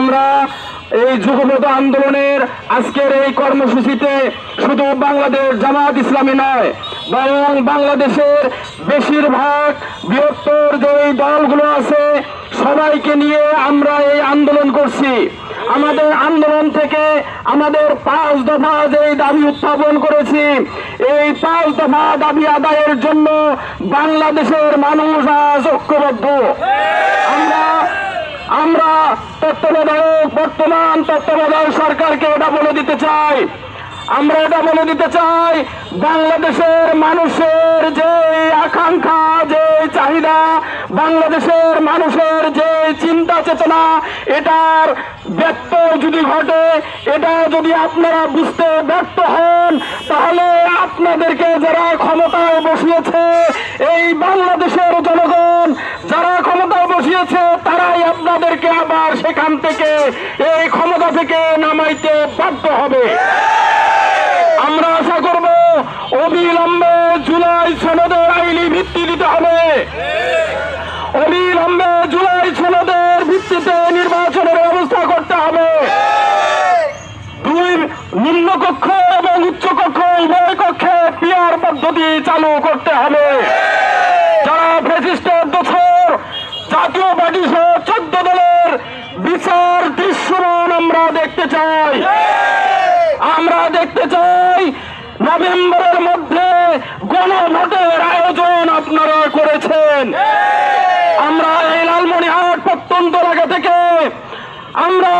আমরা এই যুগপৎ আন্দোলনের আজকের এই কর্মসূচিতে শুধু বাংলাদেশ জামাত ইসলামী নয়, বরং বাংলাদেশের বেশিরভাগ বৃহত্তর যে দলগুলো আছে সবাইকে নিয়ে আমরা এই আন্দোলন করছি। আমাদের আন্দোলন থেকে আমাদের 5 দফা যে দাবি উত্থাপন করেছি, এই 5 দফা দাবি আদায়ের জন্য বাংলাদেশের মানুষ আজ ঐক্যবদ্ধ। আমরা বর্তমান তত্ত্বাবধায়ক সরকারকে এটা বলে দিতে চাই, বাংলাদেশের মানুষের যে আকাঙ্ক্ষা, যে চাহিদা, বাংলাদেশের মানুষের যে চিন্তা চেতনা, এটার ব্যর্থ যদি ঘটে, এটা যদি আপনারা বুঝতে ব্যর্থ হন, তাহলে আপনাদেরকে যারা ক্ষমতায় বসিয়েছে, এই বাংলাদেশের জনগণ যারা ক্ষমতায় বসিয়েছে, তারাই আপনাদেরকে আবার সেখান থেকে, এই ক্ষমতা থেকে নামাইতে বাধ্য হবে। আমরা আশা করব অবিলম্বে জুলাই সনদের আইনি ভিত্তি দিতে হবে, অবিলম্বে জুলাই সনদের ভিত্তিতে নির্বাচনের ব্যবস্থা করতে হবে। 2 নিম্নকক্ষ এবং উচ্চকক্ষ উভয় কক্ষে পিআর পদ্ধতি চালু করতে হবে। যারা ফ্যাসিস্টের দোসর, জাতীয় পার্টি সহ 14 দলের বিচার দৃশ্যমান আমরা দেখতে চাই। নভেম্বরের মধ্যে গণভোটের আয়োজন আপনারা করেছেন। আমরা এই লালমনিরহাট প্রত্যন্ত এলাকা থেকে আমরা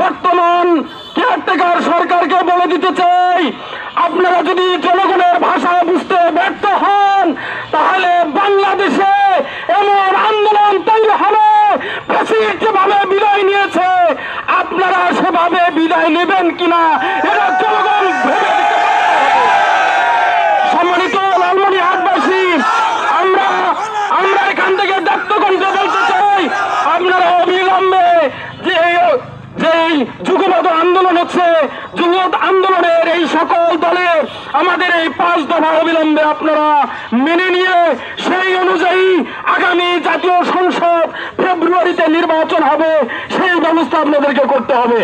বর্তমান কেয়ারটেকার সরকারকে বলে দিতে চাই, আপনারা যদি জনগণের ভাষা বুঝতে ব্যর্থ হন, তাহলে বাংলাদেশে এমন আন্দোলন তৈরি হবে, ফ্যাসিস্ট যেভাবে বিদায় নিয়েছে আপনারা সেভাবে বিদায় নেবেন কিনা এটা জনগণ ভেবে দিতে পারে। সম্মানিত লালমনিরহাটবাসী, আমরা এখান থেকে দায়িত্বকণ্ঠে বলতে চাই, আপনারা অবিলম্বে যে যুগপৎ আন্দোলন হচ্ছে, যুগপৎ আন্দোলনের এই সকল দলের আমাদের এই 5 দফা অবিলম্বে আপনারা মেনে নিয়ে সেই অনুযায়ী আগামী জাতীয় সংসদ ফেব্রুয়ারিতে নির্বাচন হবে, সেই ব্যবস্থা আপনাদেরকে করতে হবে।